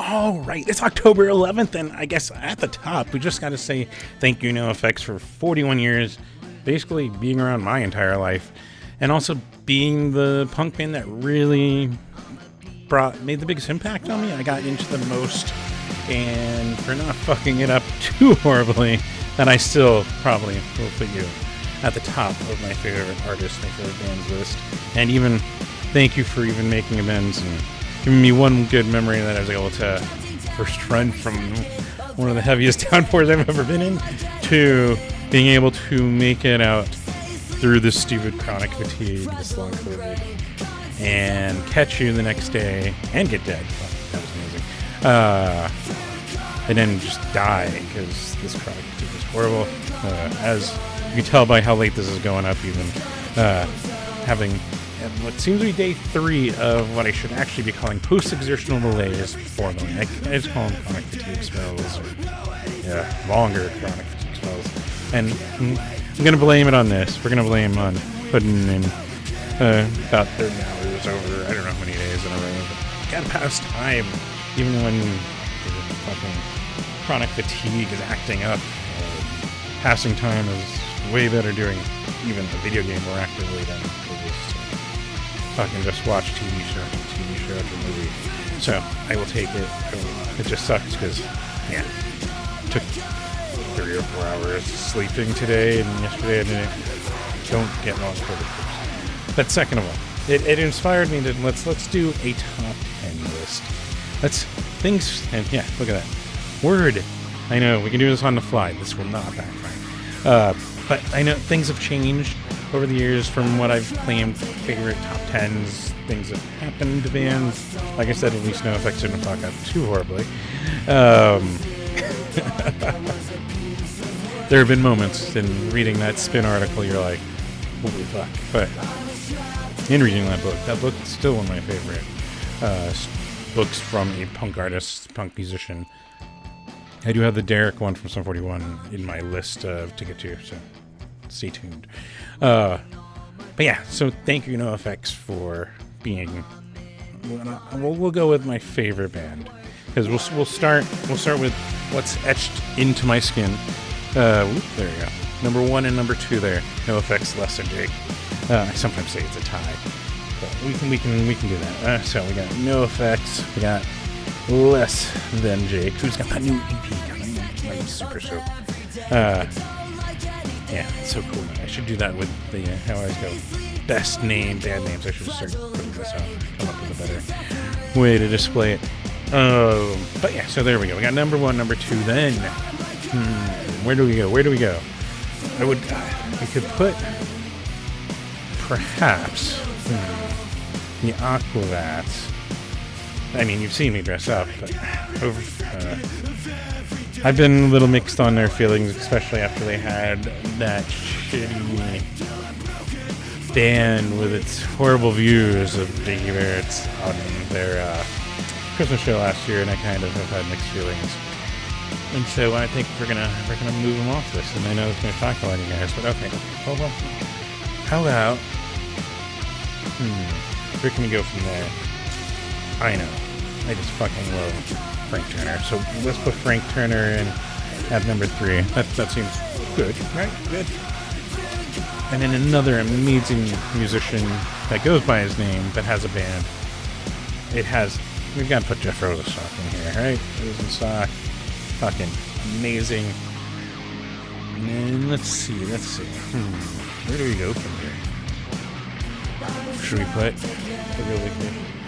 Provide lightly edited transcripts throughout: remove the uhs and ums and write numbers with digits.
All right, it's October 11th, and I guess at the top, we just got to say thank you, NoFX, for 41 years, basically being around my entire life, and also being the punk band that really made the biggest impact on me. I got into the most, and for not fucking it up too horribly, that I still probably will put you at the top of my favorite artists, my favorite bands list, and even thank you for even making amends and giving me one good memory that I was able to first run from one of the heaviest downpours I've ever been in to being able to make it out through this stupid chronic fatigue, this long COVID, and catch you the next day and get dead. Oh, that was amazing. And then just die because this chronic fatigue is horrible. As you can tell by how late this is going up, even having what seems to be day 3 of what I should actually be calling post-exertional malaise formally. I just call them chronic fatigue spells, or longer chronic fatigue spells. And I'm going to blame it on this. We're going to blame on putting in about 30 hours over I don't know how many days in a row. But gotta pass time, even when fucking chronic fatigue is acting up. Passing time is way better doing even a video game more actively than fucking just watch TV show after movie. So I will take it. It just sucks because, yeah, it took 3 or 4 hours sleeping today, and yesterday I don't get long COVID. But second of all, it inspired me to let's do a top 10 list. And yeah, look at that. Word. I know we can do this on the fly. This will not backfire. But I know things have changed over the years from what I've claimed favorite top 10s, things that happened to bands. Like I said, at least NoFX didn't fuck up too horribly. There have been moments in reading that Spin article, you're like, holy fuck. But in reading that book is still one of my favorite books from a punk artist, punk musician. I do have the Derek one from Sum 41 in my list to get to, so stay tuned. But yeah, so thank you, NoFX, for being. We'll go with my favorite band because we'll start with what's etched into my skin. There you go. Number 1 and number 2 there. NoFX, less than Jake. I sometimes say it's a tie, but we can do that. So we got NoFX. We got Less Than Jake, who's got that new EP coming. I'm super stoked. Yeah, it's so cool. I should do that with the how I go best name band names. I should start putting this out, come up with a better way to display it. But yeah, so there we go. We got number 1, number 2. Then where do we go? We could put perhaps the Aquavats. I mean, you've seen me dress up, but I've been a little mixed on their feelings, especially after they had that shitty band with its horrible views of Dickie Barrett's on their Christmas show last year, and I kind of have had mixed feelings. And so I think we're gonna move them off this, and I know it's gonna talk about you guys, but okay. Well, how about where can we go from there? I know. I just fucking love Frank Turner. So let's put Frank Turner in at number 3. That seems good, right? Good. And then another amazing musician that goes by his name that has a band. We've got to put Jeff Rosenstock in here, right? Rosenstock. Fucking amazing. And then let's see. Where do we go from here? Should we put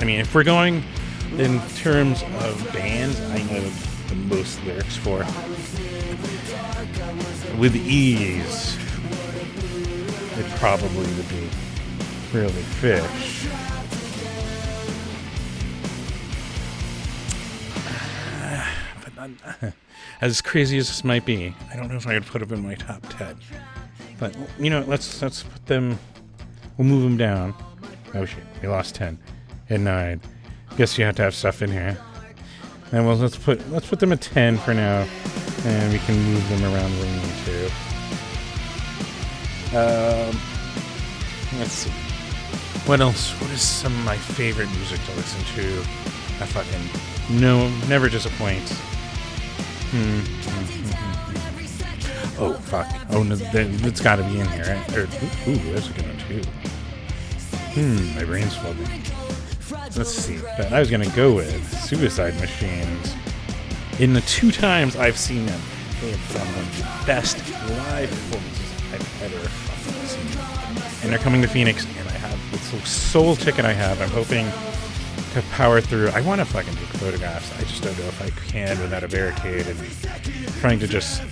I mean, if we're going in terms of bands, I know the most lyrics for. With ease, it probably would be Really Fish. But as crazy as this might be, I don't know if I would put them in my top 10. But, you know, let's put them, we'll move them down. Oh shit, we lost 10 and 9. Guess you have to have stuff in here. And well, let's put them at 10 for now, and we can move them around where we need to. Let's see. What else? What is some of my favorite music to listen to? I fucking never disappoints. Oh fuck! Oh no, it's got to be in here, right? Ooh, that's a good one too. My brain's floating. Let's see. But I was gonna go with Suicide Machines. In the 2 times I've seen them, they have put on one of the best live performances I've ever fucking seen. And they're coming to Phoenix, and I have this little sole ticket I have. I'm hoping to power through. I want to fucking take photographs. I just don't know if I can without a barricade and trying to just.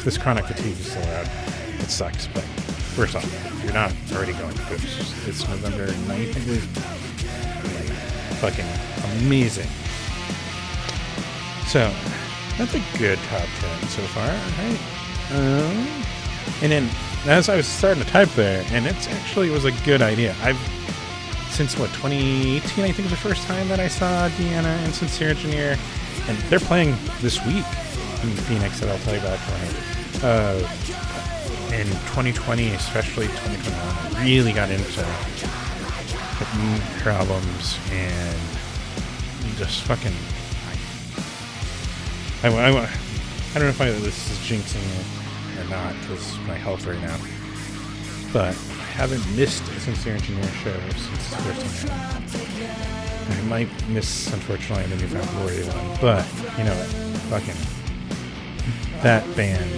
This chronic fatigue is so loud. It sucks, but first off, if you're not already going to it, it's November 9th, I believe. Like, fucking amazing. So, that's a good top 10 so far, right? And then, as I was starting to type there, and it was a good idea. Since 2018, I think was the first time that I saw Deanna and Sincere Engineer, and they're playing this week in Phoenix that I'll tell you about tonight. In 2020, especially 2021, I really got into her albums and just fucking. I don't know if this is jinxing it or not because my health right now, but I haven't missed a Sincere Engineer show since the first time. I might miss, unfortunately, the Newfound Glory one, but you know what? Fucking that band.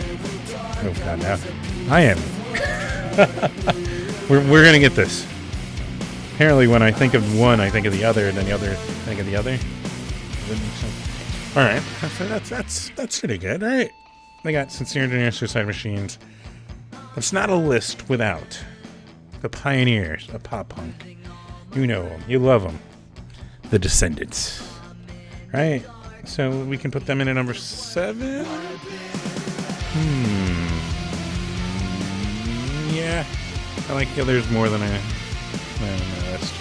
Oh god, now I am. we're gonna get this. Apparently, when I think of one, I think of the other, and then the other, I think of the other. All right, that's pretty good. All right, they got Sincere Engineer, Suicide Machines. It's not a list without the pioneers of pop punk. You know them, you love them. The Descendants, right? So we can put them in at number 7. Yeah, I like the others more than I on the list.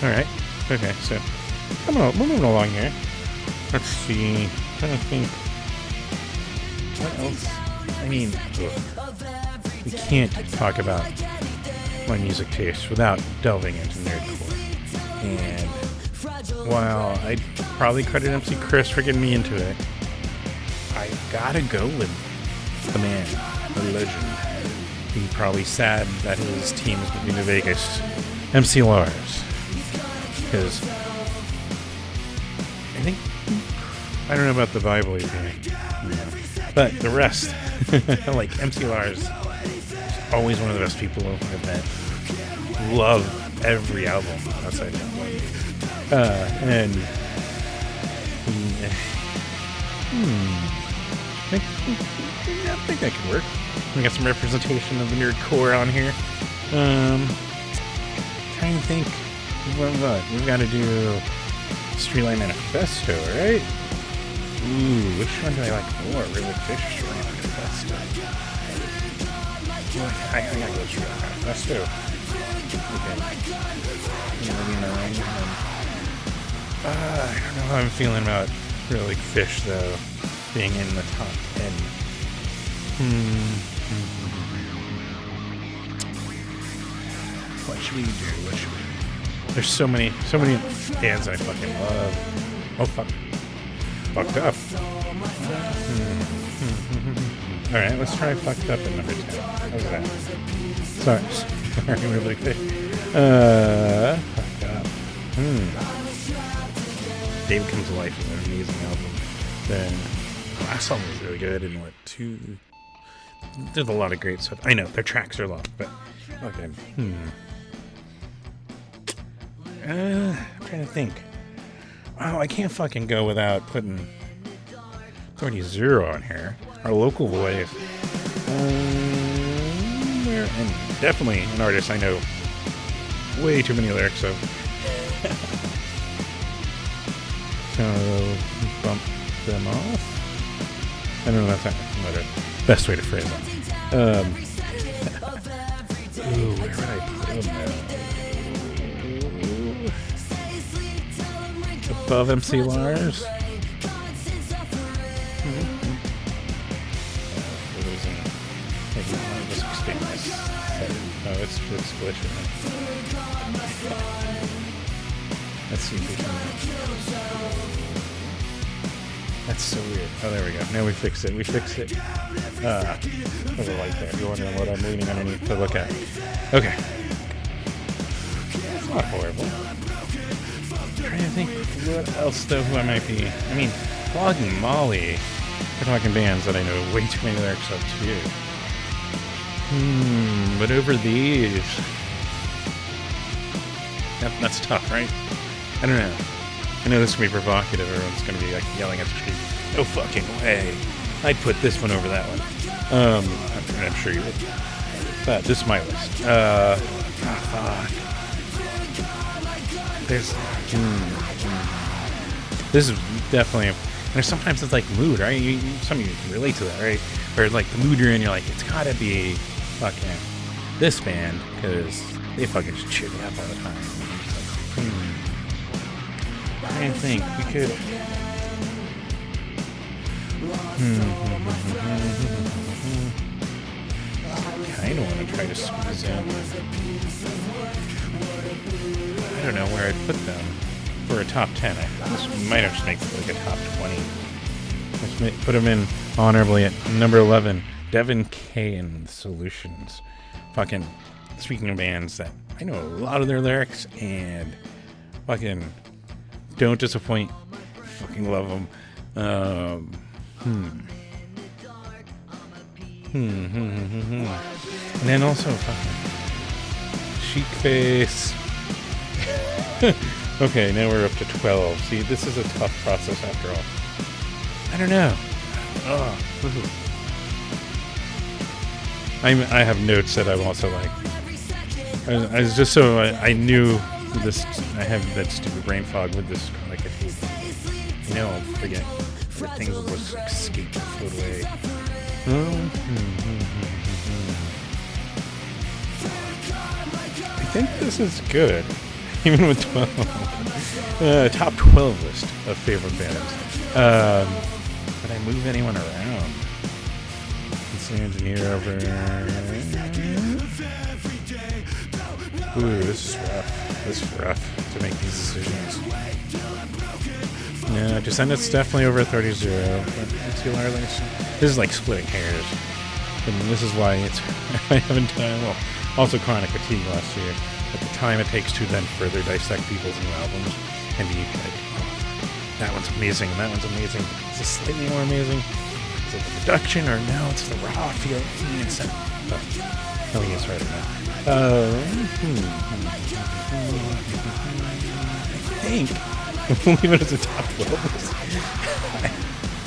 All right, okay, so we're moving along here. Let's see. I'm trying to think. What else? I mean, we can't talk about my music taste without delving into nerdcore. And while I'd probably credit MC Chris for getting me into it, I gotta go with the man, the legend. He's probably sad that his team is moving to Vegas. MC Lars. Because I don't know about the Bible thing, but the rest, like MC Lars, is always one of the best people I've met. Love every album outside that one. And I think that could work. We got some representation of the nerdcore on here. Trying to think. We've got to do Streetlight Manifesto, right? Ooh, which one do I like more? Really Fish or Streetlight Manifesto? I gotta go with Streetlight Manifesto. Okay. I don't know how I'm feeling about Really Fish, though, being in the top 10. What should we do? There's so many bands I fucking love. Oh, fuck. Fucked up. Alright, let's try Fucked Up at number 10. How's that? Sorry, really quick. Fucked Up. David Comes to Life is an amazing album. Then, the last album was really good, and there's a lot of great stuff. I know, their tracks are long, but okay. I'm trying to think. Oh, I can't fucking go without putting 30 on here. Our local voice. And definitely an artist I know way too many lyrics of. So, bump them off. I don't know if that's not the best way to phrase that. Ooh, where would I put them now? Above MC Lars. Oh, it's glitching. Let's see if we can. That's so weird. Oh, there we go. Now we fixed it. We fixed it. There's a light there. You're wondering what I'm leaning underneath to look at. Okay. It's not horrible. I'm trying to think what else, though, who I might be. I mean, Flogging Molly. We're talking bands that I know way too many lyrics of, too. But over these. That's tough, right? I don't know. I know this will be provocative. Everyone's going to be like yelling at the street. No fucking way. I'd put this one over that one. I'm sure you would. But this is my list. Fuck. This is definitely. And sometimes it's like mood, right? Some of you can relate to that, right? Where like the mood you're in, you're like, it's gotta be fucking this band because they fucking just cheer me up all the time. I think we could. I kind of want to try to squeeze in. I don't know where I'd put them for a top 10. This might have to make it like a top 20. Let's put them in honorably at number 11. Devin K and Solutions. Fucking speaking of bands that I know a lot of their lyrics and fucking don't disappoint. Fucking love them. And then also fucking Chic Face. Okay, now we're up to 12. See, this is a tough process after all. I don't know. I have notes that I'm also like. I was just so I knew this. I have that stupid brain fog with this like a tape. You know, I'll forget where things will just escape and float away. I think this is good, even with 12. Top 12 list of favorite bands. Would I move anyone around? Let's see, engineer over. Ooh, this is rough. This is rough to make these decisions. Yeah, Descendants definitely over 30-0. This is like splitting hairs. And this is why it's I haven't done well. Also Chronic Fatigue last year. At the time it takes to then further dissect people's new albums and be like, oh, that one's amazing, and that one's amazing. Is this slightly more amazing? Is it the production or no? It's the raw feel. Let me get started now. I think we'll leave it as a top 12.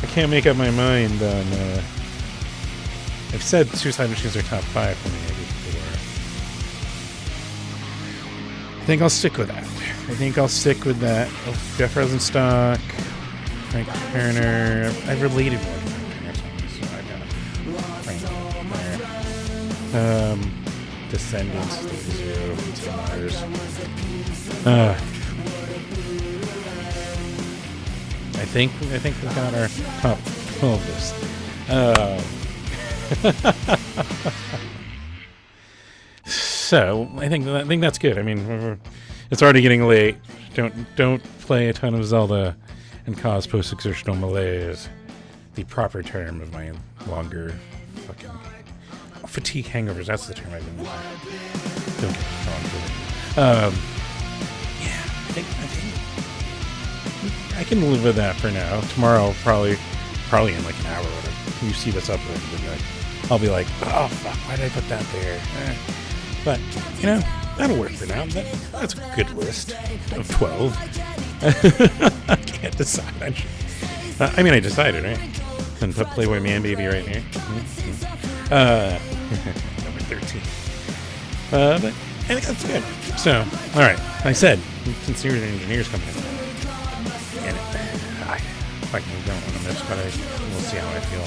I can't make up my mind on. I've said Suicide Machines are top 5 for me, maybe 4. I think I'll stick with that. Oh, Jeff Rosenstock, Frank Turner. I've related more to Frank Turner songs, so I got Frank there. Descendants, 0, Tim Myers. I think we got our top 12 list. So I think that's good. I mean, it's already getting late. Don't play a ton of Zelda and cause post-exertional malaise. The proper term of my longer fucking fatigue hangovers. That's the term I've been using. Don't get me wrong with it. Yeah, I think I can live with that for now. Tomorrow, probably in like an hour or whatever. You see this upload, I'll be like, oh fuck, why did I put that there? But you know, that'll work for now. That's a good list of 12. I can't decide. I mean, I decided, right? And put Playboy Man Baby right here. Number 13. But I think that's good. So, all right. I said, sincere engineers coming in. And I fucking don't want to miss, but we'll see how I feel.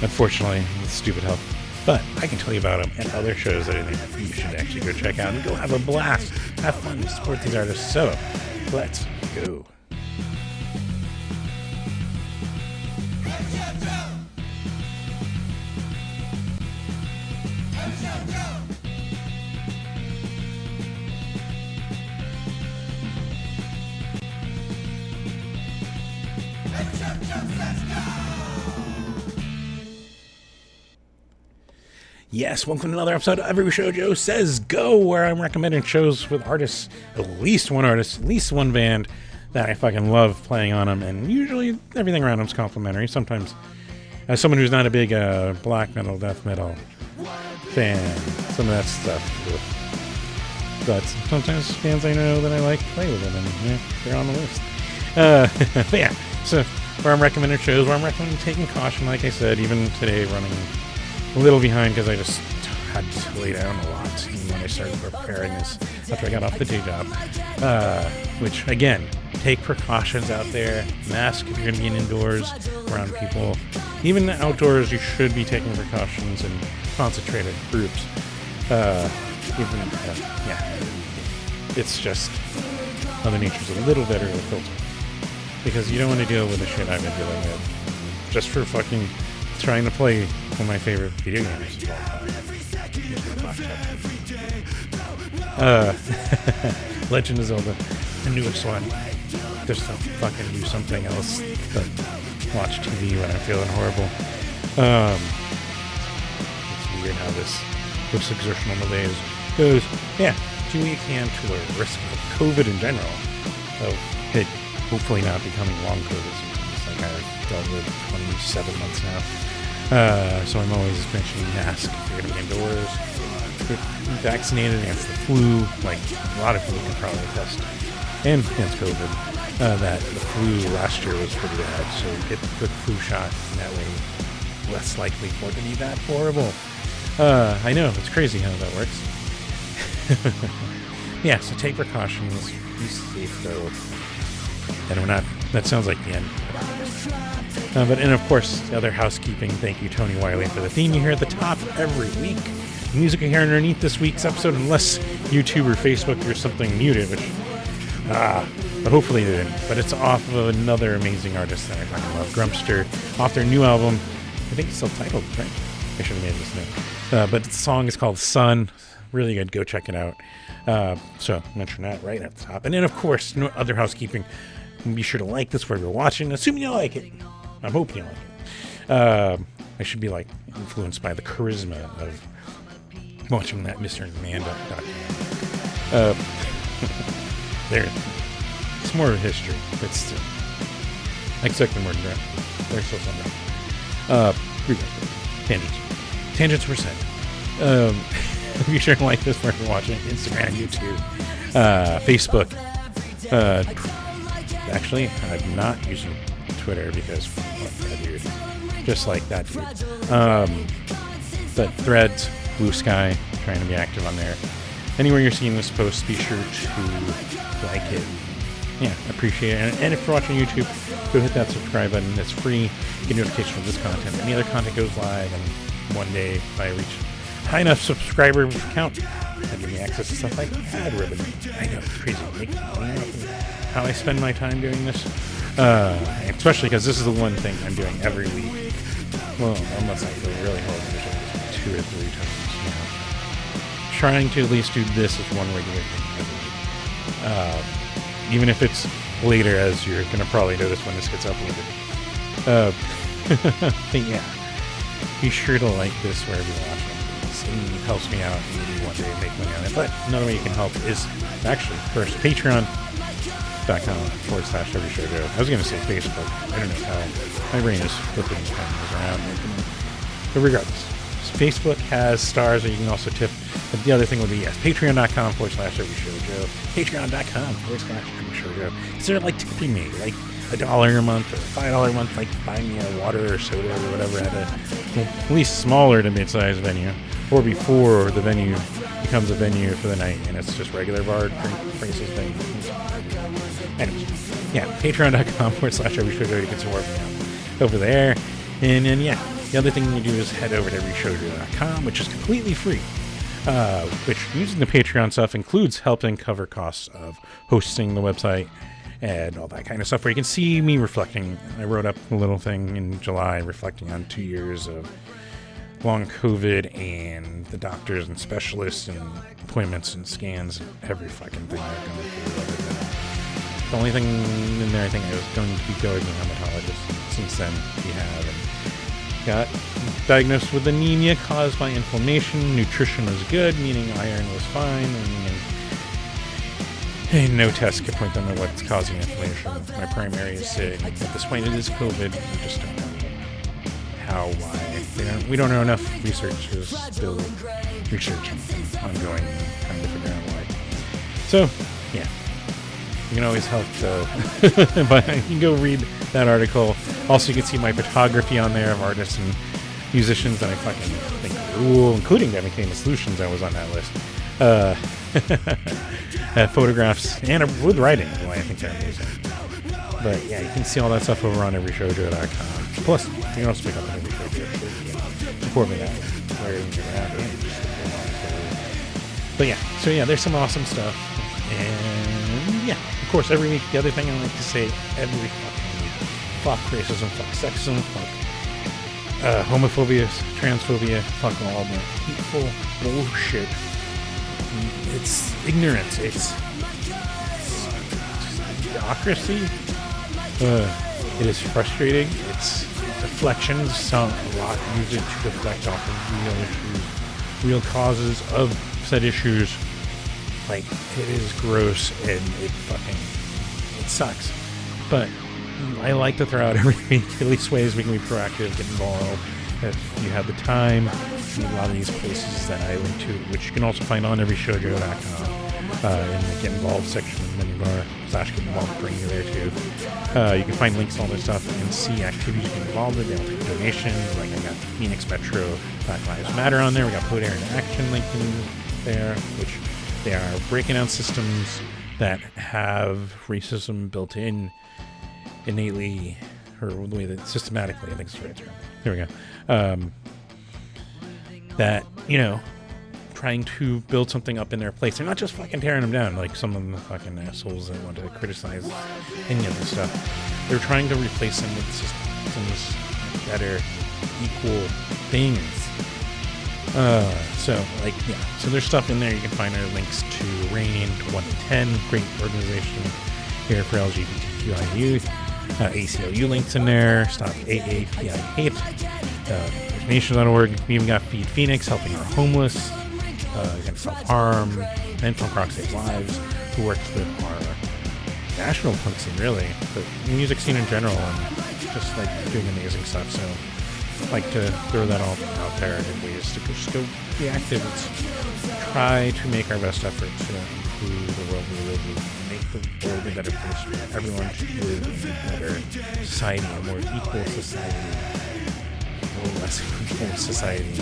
Unfortunately, with stupid health. But I can tell you about them and other shows that I think you should actually go check out and go have a blast. Have fun, support these artists. So, let's go. Yes, welcome to another episode of Every Show Joe Says Go, where I'm recommending shows with artists, at least one band that I fucking love playing on them, and usually everything around them is complimentary. Sometimes, as someone who's not a big black metal, death metal fan, some of that stuff, but sometimes fans I know that I like play with them, and they're on the list. But yeah, so where I'm recommending shows, where I'm recommending taking caution, like I said, even today running a little behind because I just had to lay down a lot when I started preparing this after I got off the day job. Which, again, take precautions out there. Mask if you're going to be indoors around people. Even outdoors, you should be taking precautions in concentrated groups. It's just Mother Nature's a little better to filter because you don't want to deal with the shit I've been dealing with just for fucking trying to play one of my favorite video games of all time. Legend of Zelda, the newest one. Just to fucking do something else but watch TV when I'm feeling horrible. It's weird how this exertional malaise goes. Yeah, do what you can to the risk of COVID in general, of it hopefully not becoming long COVID symptoms like I've dealt with 27 months now. So I'm always mentioning mask if you're going to be indoors. Get vaccinated against the flu, like a lot of people can probably attest, and against COVID. That the flu last year was pretty bad, so get the quick flu shot, and that way less likely for it to be that horrible. I know, it's crazy how that works. Yeah, so take precautions, be safe though, and we're not, that sounds like the end. And of course, the other housekeeping, thank you Tony Wiley for the theme you hear at the top every week. The music you hear underneath this week's episode, unless YouTube or Facebook there's something muted, which, but hopefully they didn't. But it's off of another amazing artist that I fucking love, Grumpster, off their new album. I think it's self-titled, right? I should have made this note. But the song is called Sun. Really good. Go check it out. So mention that right at the top. And then, of course, no other housekeeping. Be sure to like this wherever you're watching. Assuming you like it. I'm hoping you like it. I should be like influenced by the charisma of watching that Mr. Amanda documentary. There. It's more of a history, but still. I expected more than that. There's still something. Tangents were said. Be sure to like this wherever you're watching. Instagram, YouTube, Facebook. Actually, I'm not using Twitter because fuck that dude. Just like that dude. But Threads, Blue Sky, trying to be active on there. Anywhere you're seeing this post, be sure to like it. Yeah, appreciate it. And if you're watching YouTube, go hit that subscribe button. It's free. You get notifications of this content. Any other content goes live, and one day if I reach high enough subscriber count, that'll give me access to stuff like ad ribbon. I know, it's crazy. How I spend my time doing this. Especially because this is the one thing I'm doing every week. Well, unless I feel really horrible, 2 or 3 times. You know. Trying to at least do this as one regular thing every week. Even if it's later, as you're going to probably notice when this gets uploaded. But yeah, be sure to like this wherever you're watching. It helps me out, and maybe one day make money on it. But another way you can help is actually first patreon.com/everyshowjoe. I was going to say Facebook. I don't know how my brain is flipping things around. But regardless, Facebook has stars, and you can also tip. But the other thing would be, yes, patreon.com/everyshowjoe. Patreon.com/everyshowjoe. Is there like tipping me, like $1 a month or $5 a month, like buying me a water or soda or whatever at at least smaller to mid-sized venue, or before the venue becomes a venue for the night and it's just regular bar drink prices thing. Anyways, yeah, patreon.com/everyshowjoe. You can support me over there. And then, yeah, the other thing you do is head over to everyshowjoe.com, which is completely free. Which, using the Patreon stuff, includes helping cover costs of hosting the website and all that kind of stuff, where you can see me reflecting. I wrote up a little thing in July reflecting on 2 years of long COVID and the doctors and specialists and appointments and scans and every fucking thing I've gone through, other than The only thing in there I think I was going to be going to a hematologist. Since then, we have. And got diagnosed with anemia caused by inflammation. Nutrition was good, meaning iron was fine. And no test could point them to what's causing inflammation. My primary is saying at this point it is COVID. We just don't know how, why. We don't know enough. Research is still researching, ongoing, trying to figure out why. So, yeah. You can always help but you can go read that article. Also, you can see my photography on there of artists and musicians that I fucking think rule, including Devin Famous Solutions. I was on that list. Photographs and with writing. Well, I think they're amazing. But yeah, you can see all that stuff over on everyshowjo.com. Plus, you can also pick up on Every Showjo. Support me that way. Where you're at. But yeah, so yeah, there's some awesome stuff. And yeah, of course, every week, the other thing I like to say every fucking week: fuck racism, fuck sexism, fuck homophobia, transphobia, fuck all the hateful bullshit. It's ignorance. It's idiocracy. It is frustrating. It's deflections. Some a lot use it to deflect off of real issues, real causes of said issues. Like, it is gross and it sucks. But I like to throw out every week at least ways we can be proactive, get involved. If you have the time, a lot of these places that I link to, which you can also find on everyshowjo.com, in the Get Involved section of the menu bar, /Get Involved, bring you there too. You can find links to all this stuff and see activities you can get involved with. They'll take donations. Like, I got the Phoenix Metro Black Lives Matter on there. We got Put Air in Action link in there, which they are breaking down systems that have racism built in innately, or the way that systematically, I think it's the right term. There we go. That, trying to build something up in their place. They're not just fucking tearing them down like some of the fucking assholes that want to criticize any of this stuff. They're trying to replace them with systems that are equal things. So there's stuff in there. You can find our links to Rain 1 to 10, great organization here for LGBTQI youth. ACLU links in there. Stop AAPI hate. Nation.org. We even got Feed Phoenix, helping our homeless against self-harm. Mental Croc Saves Lives, who works with our national punk scene, really, but music scene in general, and just like doing amazing stuff. So like to throw that all out there in ways to just go be active. Let's try to make our best effort to improve the world we live in, make the world a better place for everyone to live in a better society, a more equal society, a little less equal society.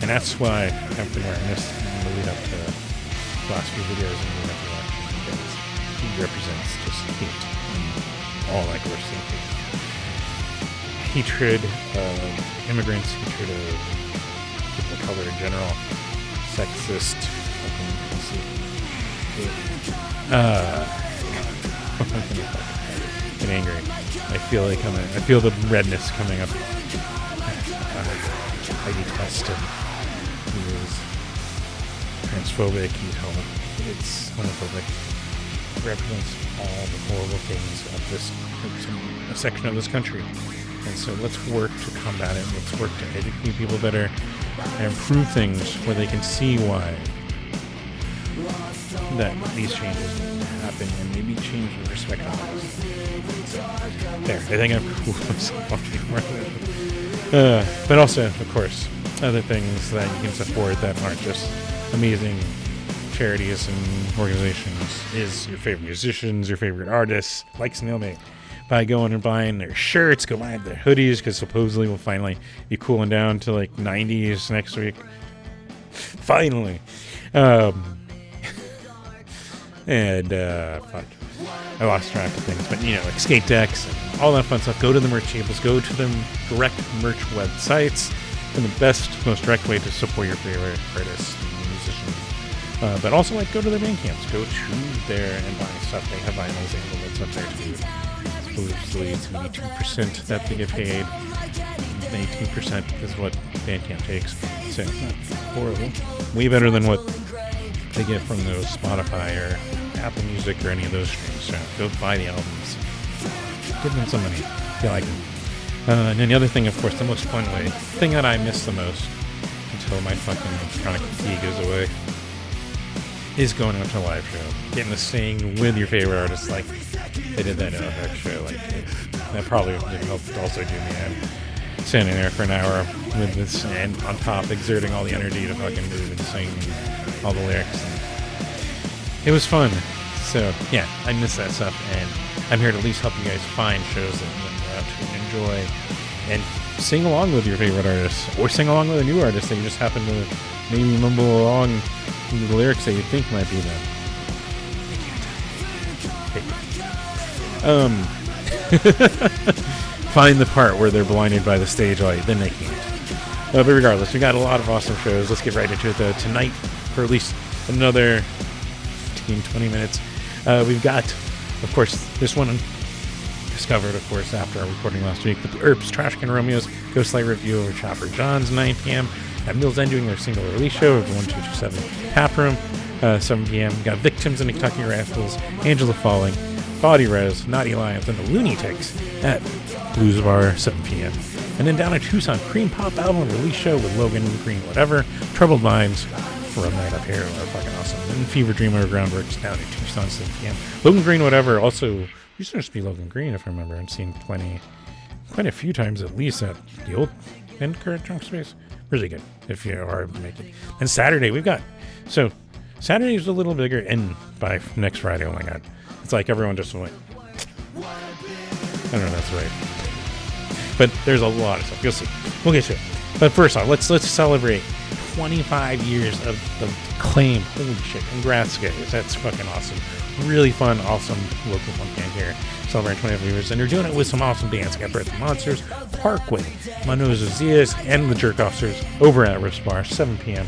And that's why I've been wearing this in the lead up to the last few videos in the lead up to the election, because he represents just hate and all that gross thing. Hatred of immigrants, hatred of people of color in general, sexist, get angry. I feel the redness coming up. I detest him. He is transphobic, it's homophobic. It represents all the horrible things of a section of this country. And so let's work to combat it. Let's work to educate people better and improve things where they can see why that these changes happen and maybe change the perspective of this. There, I think I've cooled myself off. But also, of course, other things that you can support that aren't just amazing charities and organizations is your favorite musicians, your favorite artists, like Snailmate. By going and buying their shirts, go buy their hoodies, because supposedly we'll finally be cooling down to like 90s next week. Finally. Fuck. I lost track of things, but like skate decks and all that fun stuff. Go to the merch tables, go to the direct merch websites, and the best, most direct way to support your favorite artists and musicians. But also, go to their band camps. Go to there and buy stuff. They have vinyls, they have all that stuff there too. Supposedly it's going to be 2% that they get paid. 18% is what Bandcamp takes. So, not horrible. Way better than what they get from those Spotify or Apple Music or any of those streams. So go buy the albums. Give them some money if you like them. And then the other thing, of course, the most fun thing that I miss the most until my fucking chronic fatigue goes away is going out to a live show. Getting to sing with your favorite artists like they did that NoFX show. Like, that probably didn't help also do me. I'm standing there for an hour with this and on top exerting all the energy to fucking move and sing and all the lyrics. And it was fun. So, yeah, I miss that stuff. And I'm here to at least help you guys find shows that you can go out to and enjoy and sing along with your favorite artists or sing along with a new artist that you just happen to maybe mumble along with the lyrics that you think might be them. Find the part where they're blinded by the stage light, then they can't. But regardless, we got a lot of awesome shows. Let's get right into it though. Tonight, for at least another 15-20 minutes, we've got, of course, this one discovered, of course, after our recording last week, the Earps, Trash Can Romeo's Ghostlight Review over Chopper John's 9 p.m. At Mills End doing their single release show over 1227 Tap Room, 7 p.m. We got Victims and Kentucky Rascals, Angela Falling, Body Res, Naughty Lions, and the Lunatics at Blues Bar, 7 p.m. And then down in Tucson, Cream Pop album release show with Logan Green, whatever, Troubled Minds for a night up here are fucking awesome. And Fever Dream over Groundworks down in Tucson, 7 p.m. Logan Green, whatever, also used to just be Logan Green, if I remember. I've seen quite a few times at least at the old and current Drunk Space. Really good if you are able to make it. And Saturday we've got, so Saturday's a little bigger, and by next Friday, oh my god, it's like everyone just went, I don't know if that's right, but there's a lot of stuff. You'll see. We'll get to it. But first off, let's celebrate 25 years of Acclaim. Holy shit! Congrats, guys. That's fucking awesome. Really fun, awesome local punk band here. Celebrating 25 years, and they're doing it with some awesome bands. Got Birth of Monsters, Parkway, Manos Aziz, and the Jerk Officers over at Riffs Bar, 7 p.m.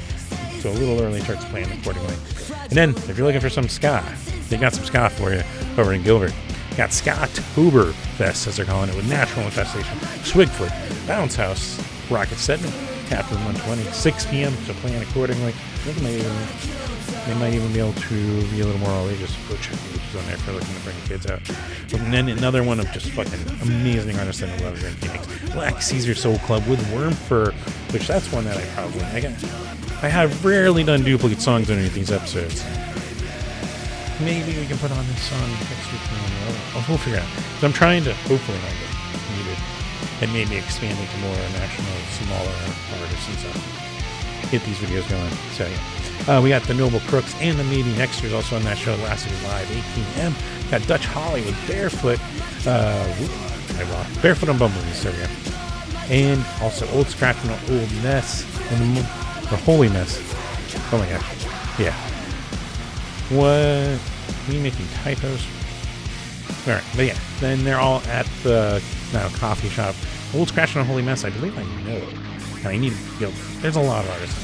So a little early starts playing accordingly. And then, if you're looking for some ska, they got some ska for you over in Gilbert. Got Ska-tober Fest, as they're calling it, with Natural Infestation, Swigfoot, Bounce House, Rocket Setting, Captain 120, 6 p.m. So playing accordingly. I think they might even be able to be a little more outrageous. Go check the videos on there for looking to bring kids out. And then another one of just fucking amazing artists that I love here in Phoenix, Black Caesar Soul Club with Worm Fur, which that's one that I have rarely done duplicate songs underneath these episodes. Maybe we can put on this song next week. We'll figure it out. So I'm trying to hopefully not get needed and maybe expand into more national, smaller artists and stuff. Get these videos going. So yeah. We got the Noble Crooks and the Maybe Nexters also on that show. Last week live, 8 p.m. Got Dutch Holly with Barefoot. Barefoot on Bumblebees. There we go. And also Old Scratch and Old Mess. And the Holy Mess. Oh my gosh. Yeah. What? Me making typos? Alright, but yeah. Then they're all at the coffee shop. Old Scratch and Holy Mess, I believe I know. And I need to go. There's a lot of artists.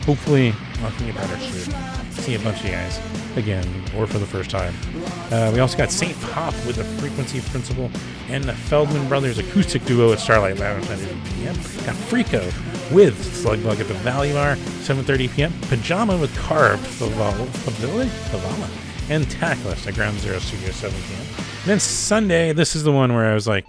Hopefully, I'll get better soon. See a bunch of you guys again, or for the first time. We also got St. Pop with the Frequency Principle, and the Feldman Brothers acoustic duo at Starlight Lounge at 8 p.m. Got Freako with Slugbug at the Valley Bar, 7:30 p.m. Pajama with Carved, Favala, and Tackless at Ground Zero Studio, 7 p.m. And then Sunday, this is the one where I was like,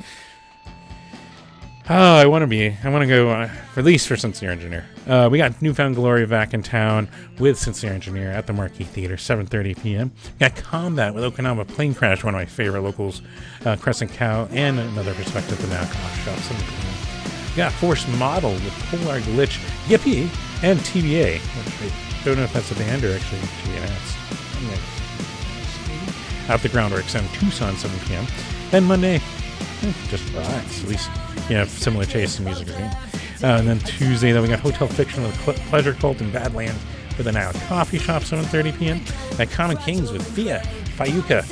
I want to go, at least for Sincere Engineer. We got Newfound Glory back in town with Sincere Engineer at the Marquee Theater, 7:30 p.m. Got Combat with Okinawa Plane Crash, one of my favorite locals, Crescent Cow, and Another Perspective, the Now Coffee Shop, 7 p.m. We got Force Model with Polar Glitch, Yippee, and TBA, which I don't know if that's a band or actually TBA. Anyway, at the Groundworks in Tucson, 7 p.m. And Monday, just relax, at least you have similar tastes in music, right? And then Tuesday, we got Hotel Fiction with Pleasure Cult and Badlands with the Now Coffee Shop, 7:30 p.m. At Common Kings with Fayuka,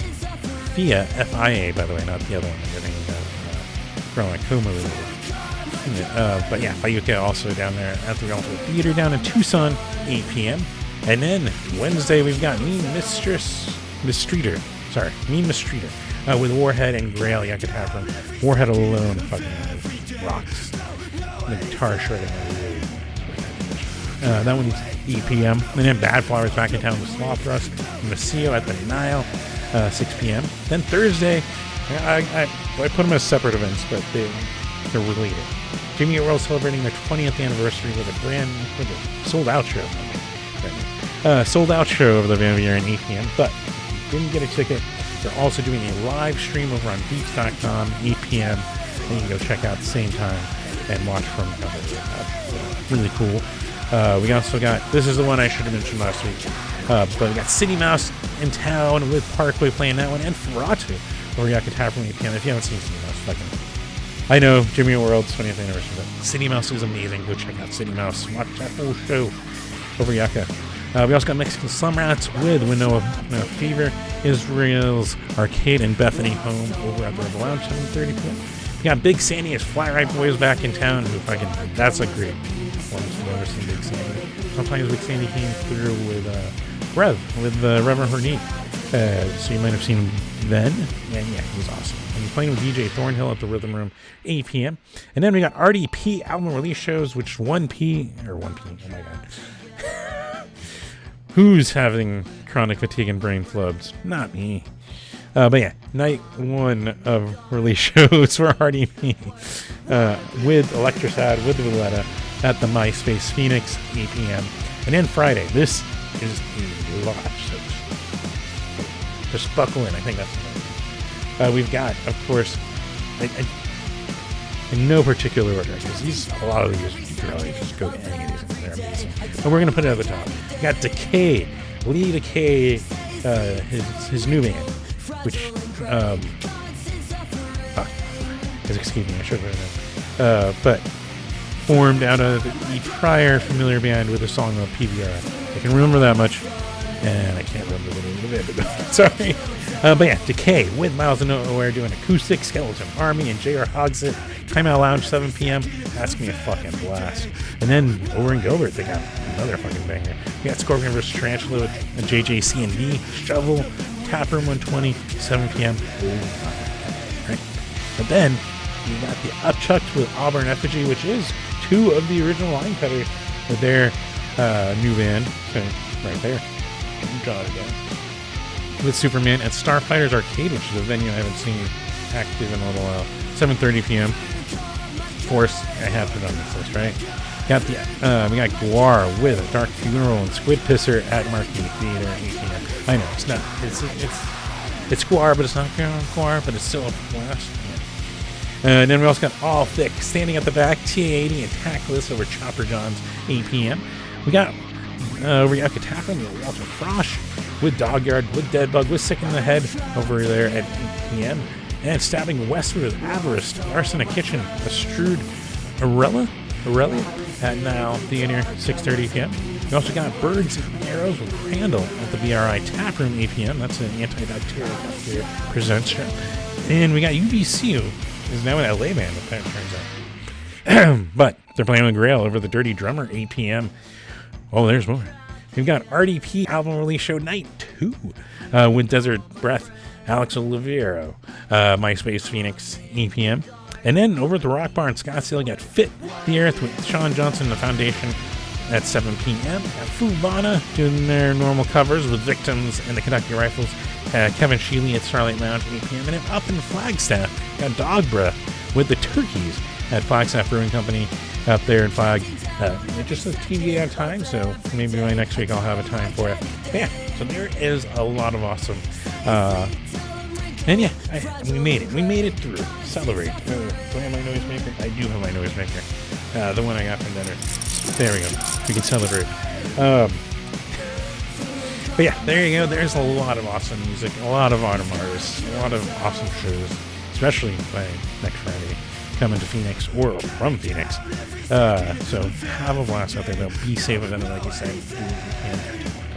F-I-A, by the way, not the other one. I'm getting from like coma related. But yeah, Fayuka also down there at the Relevant Theater down in Tucson, 8 p.m. And then Wednesday, we've got Mean Mistreater with Warhead and Grail Yucca Tap Room. Warhead alone fucking rocks. The guitar shredding. That one's 8 p.m. And then Bad Flowers back in town with Sloth Rust and Macio at the Nile, 6 p.m. Then Thursday, I put them as separate events, but they're related. Jimmy Eat World celebrating their 20th anniversary with a sold out show. Sold out show over the Van Buren 8 p.m. But if you didn't get a ticket, they're also doing a live stream over on Beats.com, 8 p.m. And you can go check out at the same time and watch from really cool. We also got, this is the one I should have mentioned last week, but we got City Mouse in town with Parkway playing that one, and Ferratu over at Catapult 8 p.m. If you haven't seen City Mouse, I know Jimmy Eat World's 20th anniversary, but City Mouse is amazing. Go check out City Mouse. Watch that whole show over Yucca. We also got Mexican Slum Rats with Winnow Fever, Israel's Arcade, and Bethany Home over at the River Lounge, 7:30 p.m. We got Big Sandy as Fly Ride Boys back in town. That's a great one. I've never seen Big Sandy. Sometimes Big Sandy came through with Reverend Herney. So you might have seen him then. And yeah, he was awesome. And he's playing with DJ Thornhill at the Rhythm Room, 8 p.m. And then we got RDP album release shows, which 1P, oh my god. Who's having chronic fatigue and brain flubs? Not me. But yeah, night one of release shows for RDP with Electrosad, with Valletta at the MySpace Phoenix, 8 p.m. And then Friday, this is a lot. So just buckle in. I think that's the we've got, of course, in no particular order, because a lot of these you can really just go to any of these and they're amazing. But we're going to put it at the top. We got Decay, Lee Decay, his new band, which, excuse me, I should have known. But formed out of the prior familiar band with a song of PBR. I can remember that much, and I can't remember the name of it. Sorry. But yeah, Decay with Miles of Nowhere doing acoustic, Skeleton Army, and J.R. Hogsett, Timeout Lounge, 7 p.m. That's going to be a fucking blast. And then over in Gilbert, they got another fucking banger. We got Scorpion vs. Tarantula with JJC&D, Shovel, Taproom 120, 7 p.m. Right. But then you got the Upchucked with Auburn Effigy, which is two of the original line cutters with their new band. So right there. Draw it again. With Superman at Starfighters Arcade, which is a venue I haven't seen active in a little while. 7:30 p.m. Of course, I have to on this list, right? We got Guar with a Dark Funeral and Squid Pisser at Marquee Theater at 8 p.m. I know it's not. It's Guar, but it's not Guar, but it's still a blast. And then we also got All Thick standing at the back, TA80 and Tackless over Chopper John's, 8 p.m. We got over at Catapult with Walter Frosch, with Dog Yard, with Deadbug, with Sick in the Head over there at 8 p.m. And Stabbing Westward with Avarice, Arsenic Kitchen, Astrud Aurelia at Now Theater, 6:30 p.m. We also got Birds and Arrows with Crandall at the BRI Taproom, 8 p.m. That's an antibacterial cafeteria presents show. And we got UBC, who is now an LA band, if that turns out. But they're playing with Grail over the Dirty Drummer, 8 p.m. Oh, there's more. We've got RDP album release show night 2 with Desert Breath, Alex Oliviero, MySpace Phoenix, 8 p.m. And then over at the Rock Bar in Scottsdale, we got Fit the Earth with Sean Johnson, The Foundation, at 7 p.m. Got Fuvana doing their normal covers with Victims and the Kentucky Rifles, Kevin Sheely at Starlight Lounge, 8 p.m. And then up in Flagstaff, got Dog Breath with the Turkeys at Flagstaff Brewing Company up there in Flag. It just says TV on time, so maybe by next week I'll have a time for it. But yeah, so there is a lot of awesome. And yeah, we made it. We made it through. Celebrate. Do I have my noisemaker? I do have my noisemaker. The one I got from dinner. There we go. We can celebrate. But yeah, there you go. There's a lot of awesome music, a lot of awesome artists, a lot of awesome shows, especially by next Friday, coming to Phoenix or from Phoenix. So have a blast out there, though. Be safe with it, like you said. And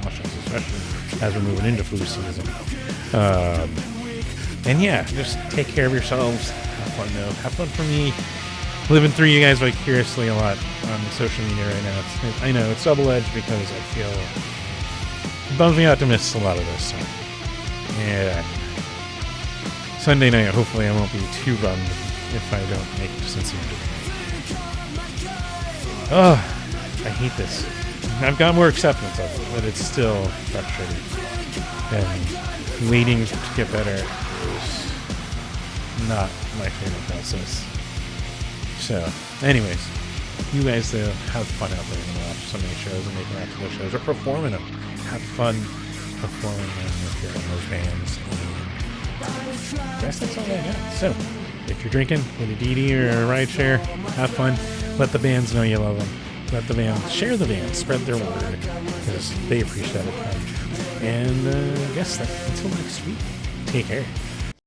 precautions, especially as we're moving into flu season. And yeah, just take care of yourselves. Have fun, though. Have fun for me. Living through you guys vicariously a lot on social media right now. I know it's double-edged because I feel it bums me out to miss a lot of this. So. Yeah. Sunday night, hopefully I won't be too bummed if I don't make it to Cincinnati. Oh, I hate this. I've got more acceptance of it, but it's still frustrating. And waiting to get better is not my favorite process. So, anyways, you guys though, have fun out there and watch so many shows and making out to those shows or performing them. Have fun performing them if you're in those bands. And I guess that's all I got. So, if you're drinking with a DD or a rideshare, have fun. Let the bands know you love them. Let the bands share the bands, spread their word because they appreciate it. And I guess until next week, take care.